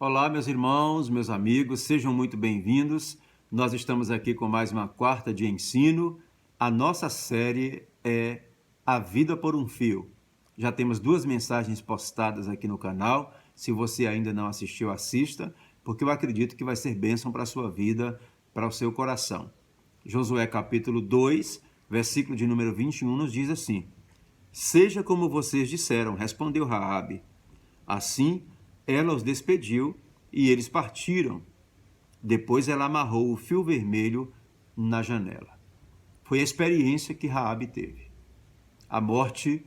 Olá, meus irmãos, meus amigos, sejam muito bem-vindos. Nós estamos aqui com mais uma quarta de ensino. A nossa série é A Vida por um Fio. Já temos 2 mensagens postadas aqui no canal. Se você ainda não assistiu, assista, porque eu acredito que vai ser bênção para a sua vida, para o seu coração. Josué capítulo 2, versículo de número 21, nos diz assim: Seja como vocês disseram, respondeu Raabe. Assim, ela os despediu e eles partiram. Depois ela amarrou o fio vermelho na janela. Foi a experiência que Raabe teve. A morte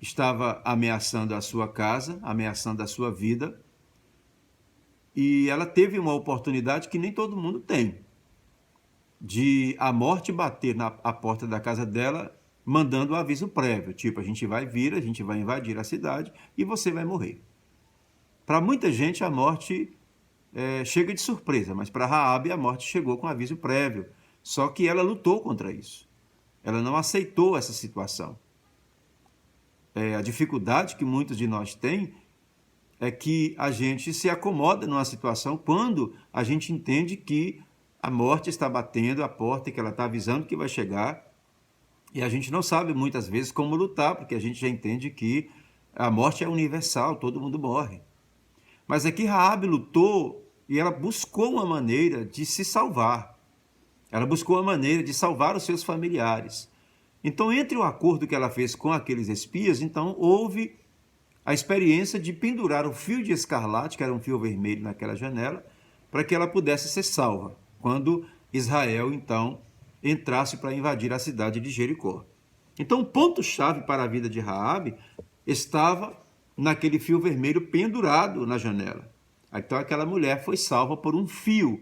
estava ameaçando a sua casa, ameaçando a sua vida, e ela teve uma oportunidade que nem todo mundo tem, de a morte bater na porta da casa dela, mandando um aviso prévio, tipo, a gente vai invadir a cidade e você vai morrer. Para muita gente a morte chega de surpresa, mas para Raabe a morte chegou com aviso prévio, só que ela lutou contra isso. Ela não aceitou essa situação. A dificuldade que muitos de nós têm é que a gente se acomoda numa situação quando a gente entende que a morte está batendo a porta e que ela está avisando que vai chegar, e a gente não sabe muitas vezes como lutar, porque a gente já entende que a morte é universal, todo mundo morre. Mas aqui Raabe lutou e ela buscou uma maneira de se salvar. Ela buscou uma maneira de salvar os seus familiares. Então, entre o acordo que ela fez com aqueles espias, então houve a experiência de pendurar o fio de escarlate, que era um fio vermelho naquela janela, para que ela pudesse ser salva, quando Israel, então, entrasse para invadir a cidade de Jericó. Então, o ponto-chave para a vida de Raabe estava naquele fio vermelho pendurado na janela. Então, aquela mulher foi salva por um fio.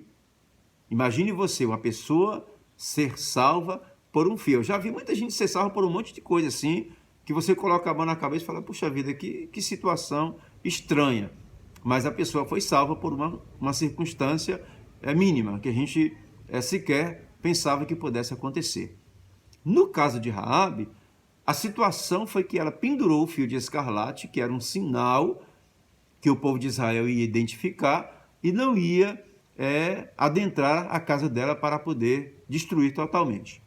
Imagine você, uma pessoa ser salva por um fio. Eu já vi muita gente ser salva por um monte de coisa assim, que você coloca a mão na cabeça e fala, puxa vida, que situação estranha. Mas a pessoa foi salva por uma circunstância mínima, que a gente sequer pensava que pudesse acontecer. No caso de Raabe, a situação foi que ela pendurou o fio de escarlate, que era um sinal que o povo de Israel ia identificar e não ia adentrar a casa dela para poder destruir totalmente.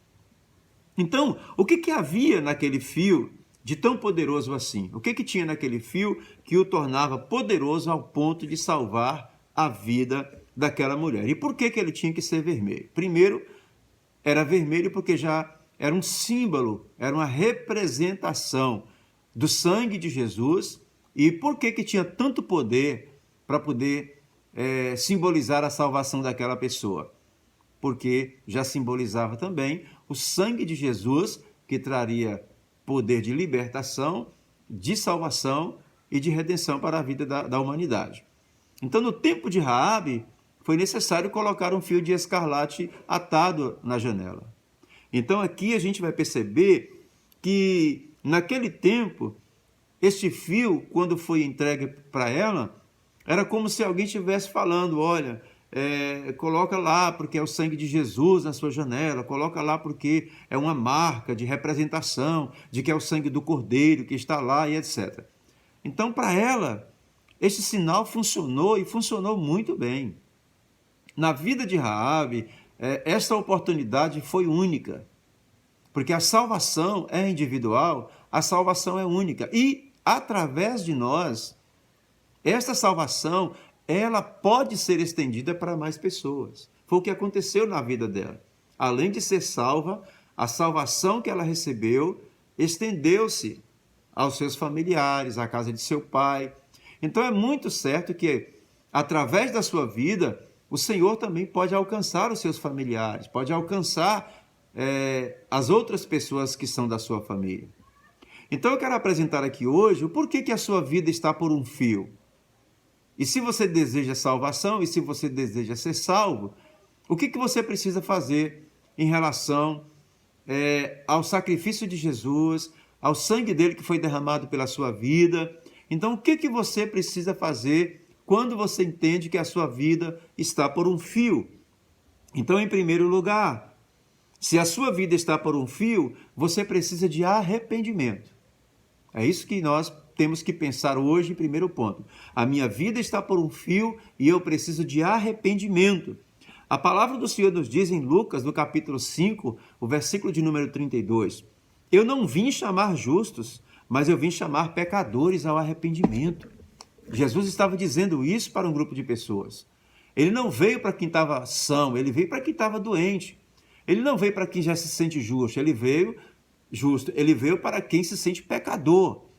Então, o que havia naquele fio de tão poderoso assim? O que tinha naquele fio que o tornava poderoso ao ponto de salvar a vida daquela mulher? E por que ele tinha que ser vermelho? Primeiro, era vermelho porque já era um símbolo, era uma representação do sangue de Jesus. E por que tinha tanto poder para poder simbolizar a salvação daquela pessoa? Porque já simbolizava também o sangue de Jesus, que traria poder de libertação, de salvação e de redenção para a vida da humanidade. Então, no tempo de Raabe, foi necessário colocar um fio de escarlate atado na janela. Então, aqui a gente vai perceber que, naquele tempo, este fio, quando foi entregue para ela, era como se alguém estivesse falando, olha, coloca lá porque é o sangue de Jesus na sua janela, coloca lá porque é uma marca de representação de que é o sangue do Cordeiro que está lá e etc. Então, para ela, este sinal funcionou e funcionou muito bem. Na vida de Raabe, esta oportunidade foi única, porque a salvação é individual, a salvação é única e, através de nós, esta salvação ela pode ser estendida para mais pessoas. Foi o que aconteceu na vida dela. Além de ser salva, a salvação que ela recebeu estendeu-se aos seus familiares, à casa de seu pai. Então é muito certo que, através da sua vida, o Senhor também pode alcançar os seus familiares, pode alcançar as outras pessoas que são da sua família. Então eu quero apresentar aqui hoje o porquê que a sua vida está por um fio. E se você deseja salvação, e se você deseja ser salvo, o que você precisa fazer em relação ao sacrifício de Jesus, ao sangue dele que foi derramado pela sua vida? Então, o que você precisa fazer quando você entende que a sua vida está por um fio? Então, em primeiro lugar, se a sua vida está por um fio, você precisa de arrependimento. É isso que nós temos que pensar hoje, primeiro ponto. A minha vida está por um fio e eu preciso de arrependimento. A palavra do Senhor nos diz em Lucas, no capítulo 5, o versículo de número 32. Eu não vim chamar justos, mas eu vim chamar pecadores ao arrependimento. Jesus estava dizendo isso para um grupo de pessoas. Ele não veio para quem estava são, ele veio para quem estava doente. Ele não veio para quem já se sente justo, ele veio para quem se sente pecador.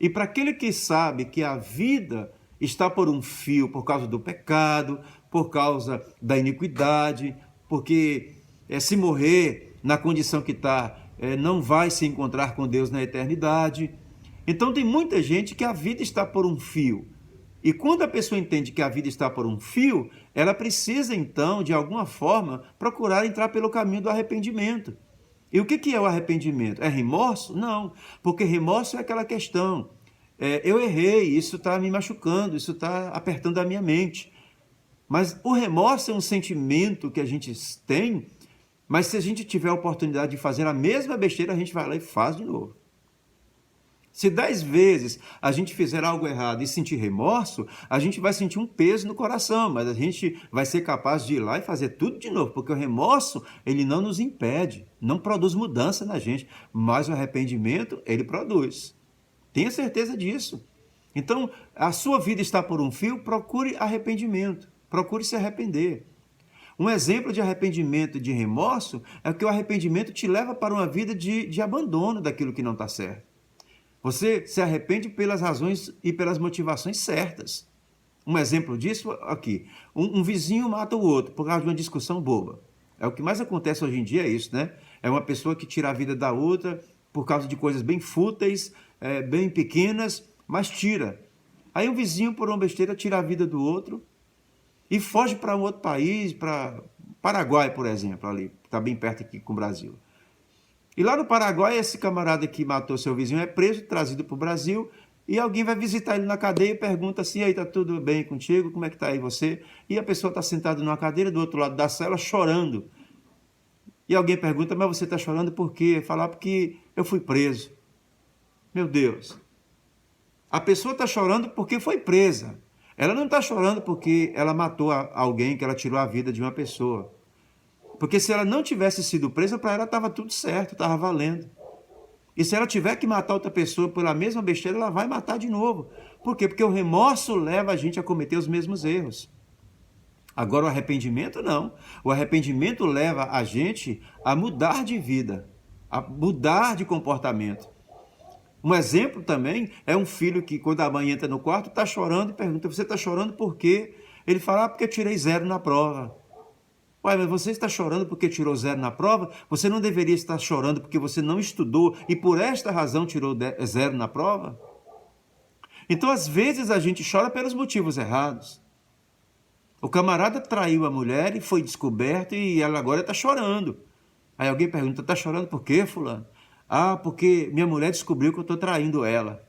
E para aquele que sabe que a vida está por um fio por causa do pecado, por causa da iniquidade, porque se morrer na condição que está, não vai se encontrar com Deus na eternidade. Então tem muita gente que a vida está por um fio. E quando a pessoa entende que a vida está por um fio, ela precisa então, de alguma forma, procurar entrar pelo caminho do arrependimento. E o que é o arrependimento? É remorso? Não, porque remorso é aquela questão. Eu errei, isso está me machucando, isso está apertando a minha mente. Mas o remorso é um sentimento que a gente tem, mas se a gente tiver a oportunidade de fazer a mesma besteira, a gente vai lá e faz de novo. Se 10 vezes a gente fizer algo errado e sentir remorso, a gente vai sentir um peso no coração, mas a gente vai ser capaz de ir lá e fazer tudo de novo, porque o remorso, ele não nos impede, não produz mudança na gente, mas o arrependimento, ele produz. Tenha certeza disso. Então, a sua vida está por um fio, procure arrependimento, procure se arrepender. Um exemplo de arrependimento e de remorso é que o arrependimento te leva para uma vida de abandono daquilo que não está certo. Você se arrepende pelas razões e pelas motivações certas. Um exemplo disso aqui. Um vizinho mata o outro por causa de uma discussão boba. É o que mais acontece hoje em dia, é isso, né? É uma pessoa que tira a vida da outra por causa de coisas bem fúteis, bem pequenas, mas tira. Aí um vizinho, por uma besteira, tira a vida do outro e foge para um outro país, para Paraguai, por exemplo, ali, que está bem perto aqui com o Brasil. E lá no Paraguai, esse camarada que matou seu vizinho é preso, trazido para o Brasil, e alguém vai visitar ele na cadeia e pergunta assim, aí, tá tudo bem contigo? Como é que tá aí você? E a pessoa está sentada numa cadeira do outro lado da cela, chorando. E alguém pergunta, mas você está chorando por quê? Falar, porque eu fui preso. Meu Deus. A pessoa está chorando porque foi presa. Ela não está chorando porque ela matou alguém, que ela tirou a vida de uma pessoa. Porque se ela não tivesse sido presa, para ela estava tudo certo, estava valendo. E se ela tiver que matar outra pessoa pela mesma besteira, ela vai matar de novo. Por quê? Porque o remorso leva a gente a cometer os mesmos erros. Agora o arrependimento não. O arrependimento leva a gente a mudar de vida, a mudar de comportamento. Um exemplo também é um filho que, quando a mãe entra no quarto, está chorando e pergunta, você está chorando por quê? Ele fala, porque eu tirei 0 na prova. Ué, mas você está chorando porque tirou 0 na prova? Você não deveria estar chorando porque você não estudou e por esta razão tirou 0 na prova? Então, às vezes, a gente chora pelos motivos errados. O camarada traiu a mulher e foi descoberto e ela agora está chorando. Aí alguém pergunta, está chorando por quê, fulano? Ah, porque minha mulher descobriu que eu estou traindo ela.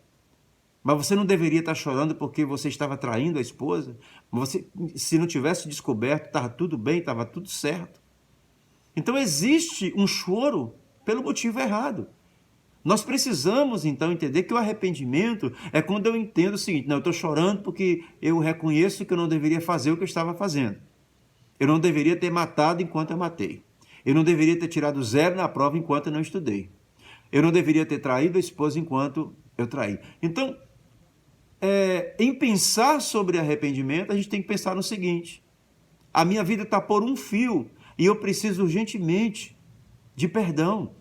Mas você não deveria estar chorando porque você estava traindo a esposa? Você, se não tivesse descoberto, estava tudo bem, estava tudo certo. Então existe um choro pelo motivo errado. Nós precisamos, então, entender que o arrependimento é quando eu entendo o seguinte, não, eu estou chorando porque eu reconheço que eu não deveria fazer o que eu estava fazendo. Eu não deveria ter matado enquanto eu matei. Eu não deveria ter tirado 0 na prova enquanto eu não estudei. Eu não deveria ter traído a esposa enquanto eu traí. Então, em pensar sobre arrependimento, a gente tem que pensar no seguinte, a minha vida está por um fio e eu preciso urgentemente de perdão.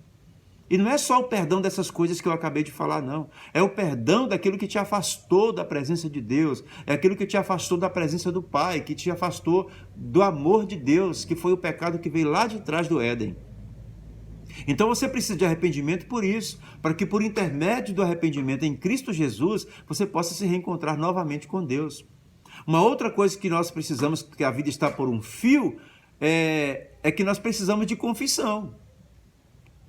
E não é só o perdão dessas coisas que eu acabei de falar, não. É o perdão daquilo que te afastou da presença de Deus, é aquilo que te afastou da presença do Pai, que te afastou do amor de Deus, que foi o pecado que veio lá de trás do Éden. Então você precisa de arrependimento por isso, para que por intermédio do arrependimento em Cristo Jesus, você possa se reencontrar novamente com Deus. Uma outra coisa que nós precisamos, que a vida está por um fio, é que nós precisamos de confissão.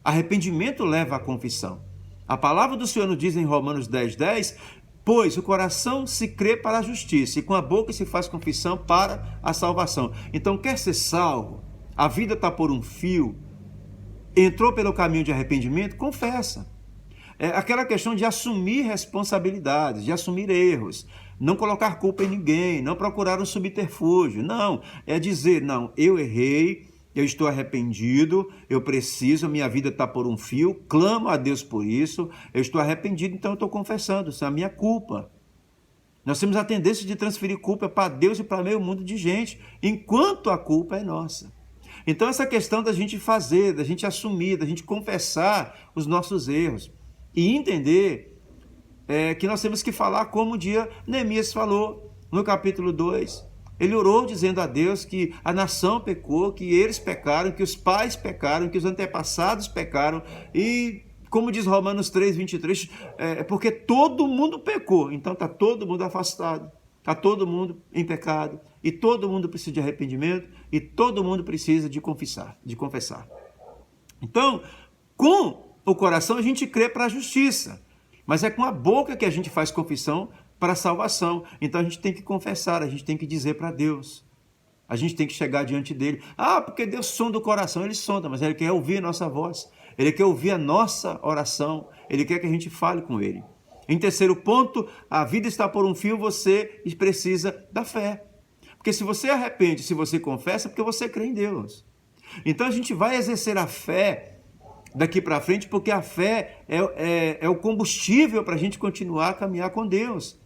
Arrependimento leva à confissão. A palavra do Senhor nos diz em Romanos 10:10, pois o coração se crê para a justiça e com a boca se faz confissão para a salvação. Então quer ser salvo, a vida está por um fio, entrou pelo caminho de arrependimento, confessa. É aquela questão de assumir responsabilidades, de assumir erros, não colocar culpa em ninguém, não procurar um subterfúgio. Não, é dizer, não, eu errei, eu estou arrependido, eu preciso, a minha vida está por um fio, clamo a Deus por isso, eu estou arrependido, então eu estou confessando, isso é a minha culpa. Nós temos a tendência de transferir culpa para Deus e para meio mundo de gente, enquanto a culpa é nossa. Então essa questão da gente fazer, da gente assumir, da gente confessar os nossos erros e entender que nós temos que falar como um dia Neemias falou no capítulo 2. Ele orou dizendo a Deus que a nação pecou, que eles pecaram, que os pais pecaram, que os antepassados pecaram e, como diz Romanos 3, 23, porque todo mundo pecou, então está todo mundo afastado, está todo mundo em pecado e todo mundo precisa de arrependimento e todo mundo precisa de confessar. Então, com o coração a gente crê para a justiça, mas é com a boca que a gente faz confissão para a salvação. Então a gente tem que confessar, a gente tem que dizer para Deus. A gente tem que chegar diante dele. Ah, porque Deus sonda o coração. Ele sonda, mas ele quer ouvir a nossa voz. Ele quer ouvir a nossa oração. Ele quer que a gente fale com ele. Em terceiro ponto, a vida está por um fio, você precisa da fé. Porque se você arrepende, se você confessa, é porque você crê em Deus. Então a gente vai exercer a fé daqui para frente, porque a fé é o combustível para a gente continuar a caminhar com Deus.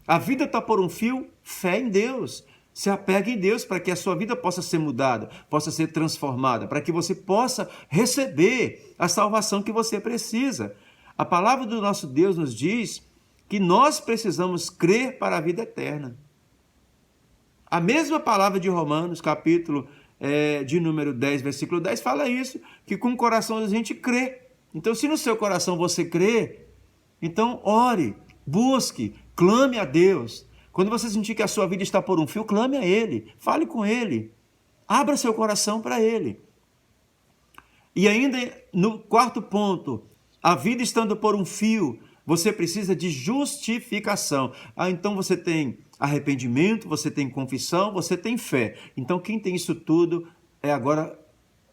A vida está por um fio, fé em Deus. Se apegue em Deus para que a sua vida possa ser mudada, possa ser transformada, para que você possa receber a salvação que você precisa. A palavra do nosso Deus nos diz que nós precisamos crer para a vida eterna. A mesma palavra de Romanos, capítulo de número 10, versículo 10, fala isso, que com o coração a gente crê. Então, se no seu coração você crê, então ore, busque, clame a Deus. Quando você sentir que a sua vida está por um fio, clame a Ele, fale com Ele, abra seu coração para Ele. E ainda no quarto ponto, a vida estando por um fio, você precisa de justificação. Então você tem arrependimento, você tem confissão, você tem fé. Então quem tem isso tudo agora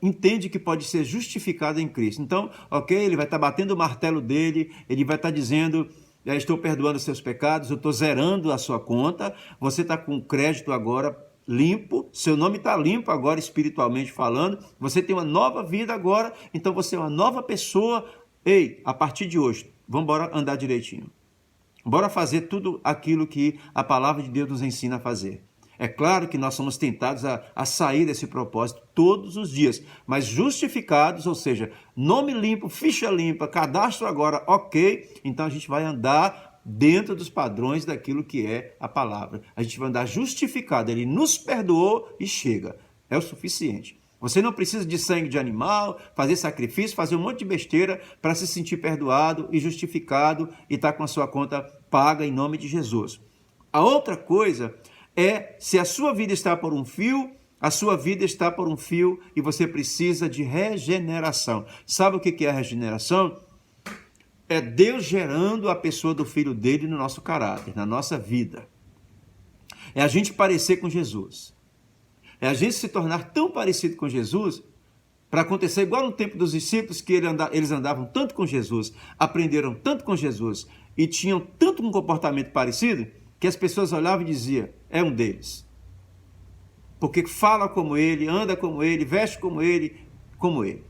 entende que pode ser justificado em Cristo. Então, ok, ele vai estar batendo o martelo dele, ele vai estar dizendo, estou perdoando os seus pecados, eu estou zerando a sua conta, você está com crédito agora limpo, seu nome está limpo agora espiritualmente falando, você tem uma nova vida agora, então você é uma nova pessoa. Ei, a partir de hoje, vamos embora andar direitinho. Bora fazer tudo aquilo que a palavra de Deus nos ensina a fazer. É claro que nós somos tentados a sair desse propósito todos os dias, mas justificados, ou seja, nome limpo, ficha limpa, cadastro agora, ok, então a gente vai andar dentro dos padrões daquilo que é a palavra. A gente vai andar justificado, ele nos perdoou e chega, é o suficiente. Você não precisa de sangue de animal, fazer sacrifício, fazer um monte de besteira para se sentir perdoado e justificado e estar com a sua conta paga em nome de Jesus. A outra coisa é, se a sua vida está por um fio, a sua vida está por um fio e você precisa de regeneração. Sabe o que é a regeneração? É Deus gerando a pessoa do Filho dele no nosso caráter, na nossa vida. É a gente parecer com Jesus. É a gente se tornar tão parecido com Jesus, para acontecer igual no tempo dos discípulos, que eles andavam tanto com Jesus, aprenderam tanto com Jesus, e tinham tanto um comportamento parecido, que as pessoas olhavam e diziam, é um deles. Porque fala como ele, anda como ele, veste como ele, como ele.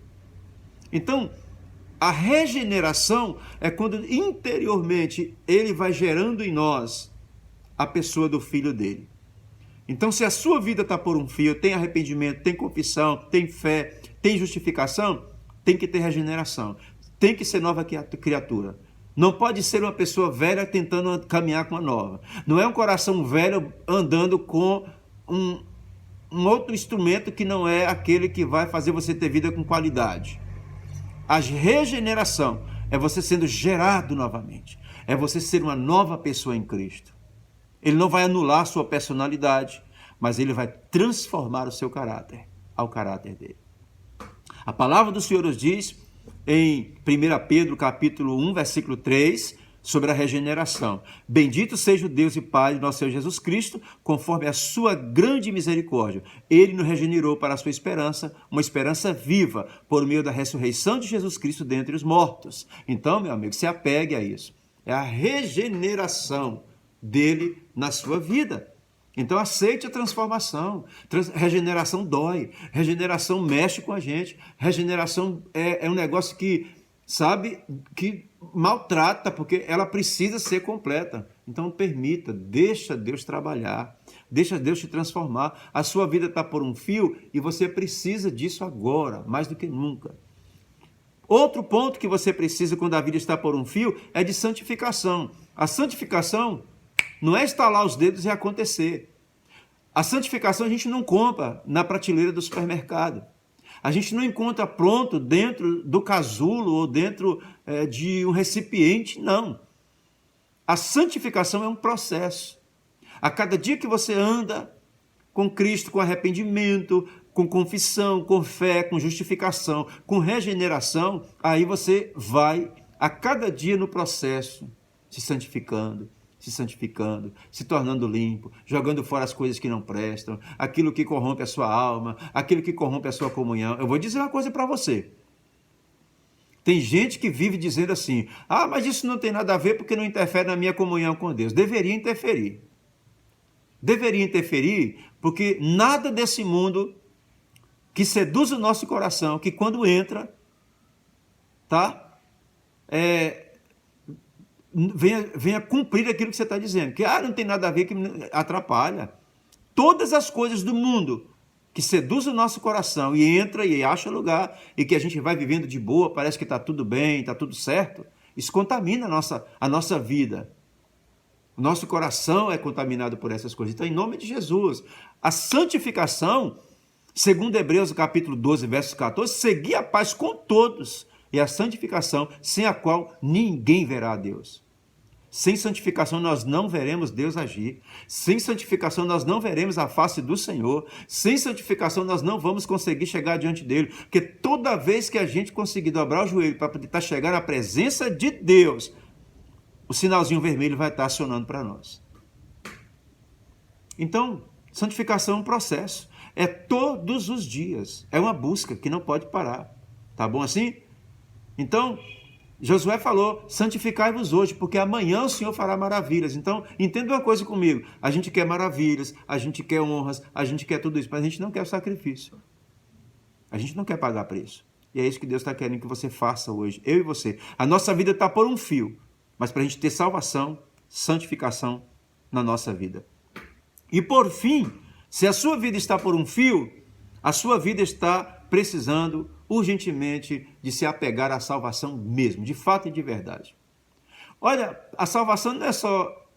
Então, a regeneração é quando interiormente ele vai gerando em nós a pessoa do Filho dele. Então, se a sua vida está por um fio, tem arrependimento, tem confissão, tem fé, tem justificação, tem que ter regeneração. Tem que ser nova criatura. Não pode ser uma pessoa velha tentando caminhar com uma nova. Não é um coração velho andando com um outro instrumento que não é aquele que vai fazer você ter vida com qualidade. A regeneração é você sendo gerado novamente. É você ser uma nova pessoa em Cristo. Ele não vai anular a sua personalidade, mas ele vai transformar o seu caráter ao caráter dele. A palavra do Senhor nos diz, em 1 Pedro capítulo 1, versículo 3, sobre a regeneração. Bendito seja o Deus e Pai de nosso Senhor Jesus Cristo, conforme a sua grande misericórdia. Ele nos regenerou para a sua esperança, uma esperança viva, por meio da ressurreição de Jesus Cristo dentre os mortos. Então, meu amigo, se apegue a isso. É a regeneração dele na sua vida. Então aceite a transformação. Regeneração dói, regeneração mexe com a gente, regeneração é um negócio que, sabe, que maltrata, porque ela precisa ser completa. Então permita, deixa Deus trabalhar, deixa Deus te transformar. A sua vida está por um fio e você precisa disso agora, mais do que nunca. Outro ponto que você precisa quando a vida está por um fio é de santificação. A santificação não é estalar os dedos e acontecer. A santificação a gente não compra na prateleira do supermercado. A gente não encontra pronto dentro do casulo ou dentro de um recipiente, não. A santificação é um processo. A cada dia que você anda com Cristo, com arrependimento, com confissão, com fé, com justificação, com regeneração, aí você vai a cada dia no processo, se santificando, se tornando limpo, jogando fora as coisas que não prestam, aquilo que corrompe a sua alma, aquilo que corrompe a sua comunhão. Eu vou dizer uma coisa para você. Tem gente que vive dizendo assim, mas isso não tem nada a ver porque não interfere na minha comunhão com Deus. Deveria interferir. Deveria interferir porque nada desse mundo que seduz o nosso coração, que quando entra, venha cumprir aquilo que você está dizendo. Que não tem nada a ver, que atrapalha. Todas as coisas do mundo que seduz o nosso coração e entra e acha lugar e que a gente vai vivendo de boa, parece que está tudo bem, está tudo certo, isso contamina a nossa vida. O nosso coração é contaminado por essas coisas. Então, em nome de Jesus, a santificação, segundo Hebreus capítulo 12, versos 14, segui a paz com todos e a santificação, sem a qual ninguém verá a Deus. Sem santificação nós não veremos Deus agir. Sem santificação nós não veremos a face do Senhor. Sem santificação nós não vamos conseguir chegar diante dele. Porque toda vez que a gente conseguir dobrar o joelho para poder chegar na presença de Deus, o sinalzinho vermelho vai estar acionando para nós. Então, santificação é um processo. É todos os dias. É uma busca que não pode parar. Tá bom assim? Então, Josué falou, santificai-vos hoje, porque amanhã o Senhor fará maravilhas. Então, entenda uma coisa comigo. A gente quer maravilhas, a gente quer honras, a gente quer tudo isso, mas a gente não quer sacrifício. A gente não quer pagar preço. E é isso que Deus está querendo que você faça hoje, eu e você. A nossa vida está por um fio, mas para a gente ter salvação, santificação na nossa vida. E por fim, se a sua vida está por um fio, a sua vida está precisando urgentemente de se apegar à salvação mesmo, de fato e de verdade. Olha, a salvação não é só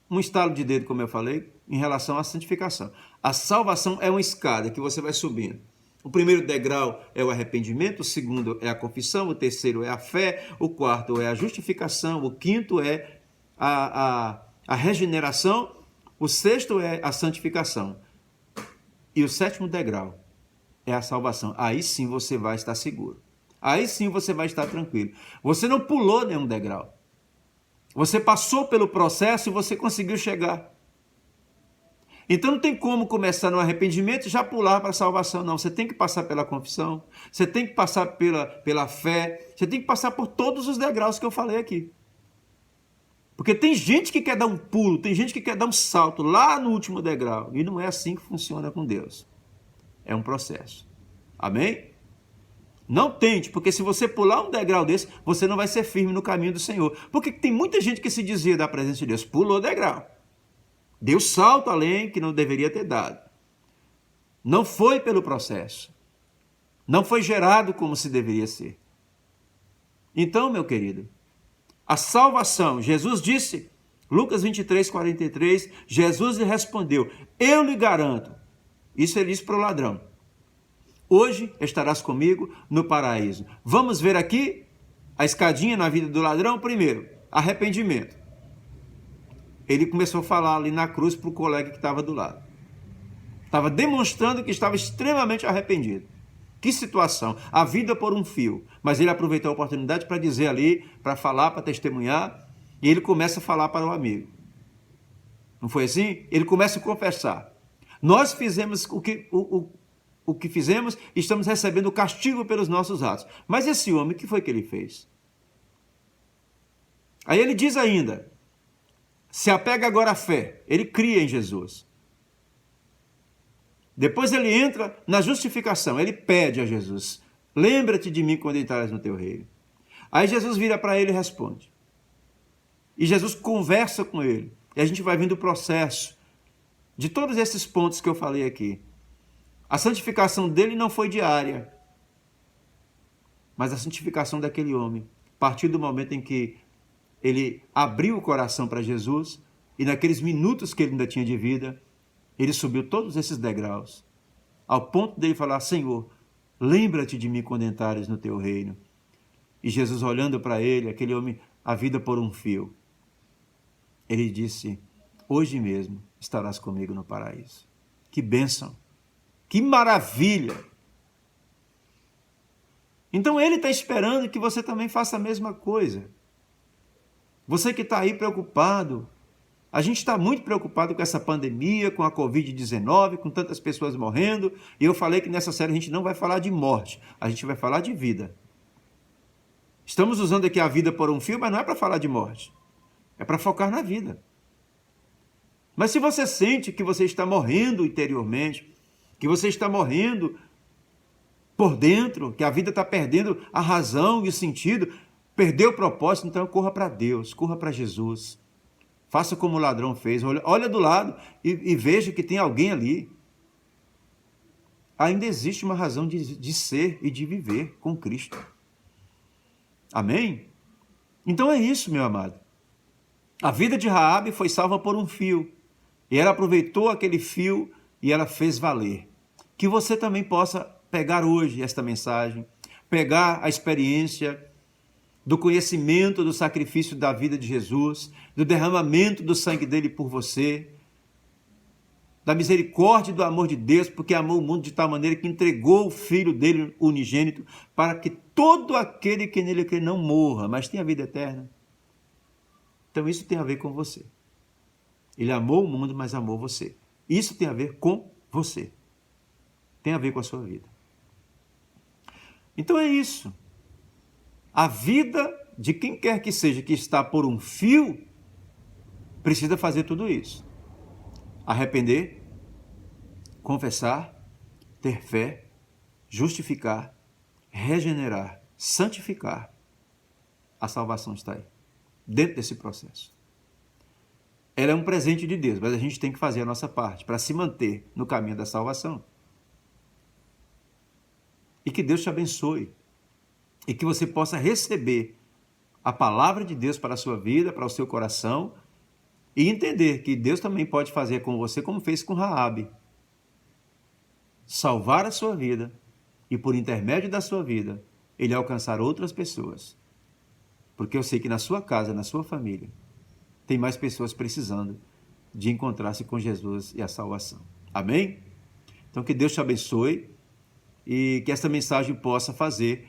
um estalo de dedo, como eu falei, em relação à santificação. A salvação é uma escada que você vai subindo. O primeiro degrau é o arrependimento, o segundo é a confissão, o terceiro é a fé, o quarto é a justificação, o quinto é a regeneração, o sexto é a santificação. E o sétimo degrau é a salvação. Aí sim você vai estar seguro. Aí sim você vai estar tranquilo. Você não pulou nenhum degrau. Você passou pelo processo e você conseguiu chegar. Então não tem como começar no arrependimento e já pular para a salvação, não. Você tem que passar pela confissão, você tem que passar pela fé, você tem que passar por todos os degraus que eu falei aqui. Porque tem gente que quer dar um pulo, tem gente que quer dar um salto lá no último degrau. E não é assim que funciona com Deus. É um processo. Amém? Não tente, porque se você pular um degrau desse, você não vai ser firme no caminho do Senhor. Porque tem muita gente que se desvia da presença de Deus. Pulou degrau. Deu salto além que não deveria ter dado. Não foi pelo processo. Não foi gerado como se deveria ser. Então, meu querido, a salvação, Jesus disse, Lucas 23, 43, Jesus lhe respondeu, eu lhe garanto, isso ele disse para o ladrão, hoje estarás comigo no paraíso. Vamos ver aqui a escadinha na vida do ladrão? Primeiro, arrependimento. Ele começou a falar ali na cruz para o colega que estava do lado. Estava demonstrando que estava extremamente arrependido. Que situação, a vida por um fio. Mas ele aproveitou a oportunidade para dizer ali, para falar, para testemunhar, E ele começa a falar para o amigo. Não foi assim? Ele começa a confessar. Nós fizemos o que fizemos e estamos recebendo o castigo pelos nossos atos. Mas esse homem, o que foi que ele fez? Aí ele diz ainda, se apega agora à fé. Ele cria em Jesus. Depois ele entra na justificação. Ele pede a Jesus, lembra-te de mim quando entrares no teu reino. Aí Jesus vira para ele e responde. E Jesus conversa com ele. E a gente vai vendo o processo de todos esses pontos que eu falei aqui. A santificação dele não foi diária, mas a santificação daquele homem, a partir do momento em que ele abriu o coração para Jesus, e naqueles minutos que ele ainda tinha de vida, ele subiu todos esses degraus, ao ponto dele falar, Senhor, lembra-te de mim quando entrares no teu reino. E Jesus olhando para ele, aquele homem, a vida por um fio, ele disse, hoje mesmo estarás comigo no paraíso. Que bênção! Que maravilha! Então ele está esperando que você também faça a mesma coisa. Você que está aí preocupado, a gente está muito preocupado com essa pandemia, com a Covid-19, com tantas pessoas morrendo, e eu falei que nessa série a gente não vai falar de morte, a gente vai falar de vida. Estamos usando aqui a vida por um fio, mas não é para falar de morte, é para focar na vida. Mas se você sente que você está morrendo interiormente, que você está morrendo por dentro, que a vida está perdendo a razão e o sentido, perdeu o propósito, então corra para Deus, corra para Jesus. Faça como o ladrão fez, olha do lado e veja que tem alguém ali. Ainda existe uma razão de ser e de viver com Cristo. Amém? Então é isso, meu amado. A vida de Raabe foi salva por um fio. E ela aproveitou aquele fio e ela fez valer. Que você também possa pegar hoje esta mensagem, pegar a experiência do conhecimento do sacrifício da vida de Jesus, do derramamento do sangue dele por você, da misericórdia e do amor de Deus, porque amou o mundo de tal maneira que entregou o Filho dele unigênito, para que todo aquele que nele crê não morra, mas tenha vida eterna. Então isso tem a ver com você. Ele amou o mundo, mas amou você. Isso tem a ver com você. Tem a ver com a sua vida. Então é isso. A vida de quem quer que seja que está por um fio, precisa fazer tudo isso. Arrepender, confessar, ter fé, justificar, regenerar, santificar. A salvação está aí, dentro desse processo. Ela é um presente de Deus, mas a gente tem que fazer a nossa parte para se manter no caminho da salvação. E que Deus te abençoe. E que você possa receber a palavra de Deus para a sua vida, para o seu coração, e entender que Deus também pode fazer com você como fez com Raabe. Salvar a sua vida e, por intermédio da sua vida, ele alcançar outras pessoas. Porque eu sei que na sua casa, na sua família, tem mais pessoas precisando de encontrar-se com Jesus e a salvação. Amém? Então que Deus te abençoe e que esta mensagem possa fazer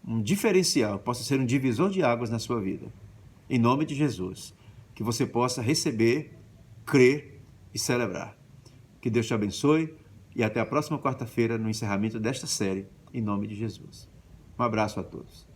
um diferencial, possa ser um divisor de águas na sua vida. Em nome de Jesus. Que você possa receber, crer e celebrar. Que Deus te abençoe e até a próxima quarta-feira no encerramento desta série, em nome de Jesus. Um abraço a todos.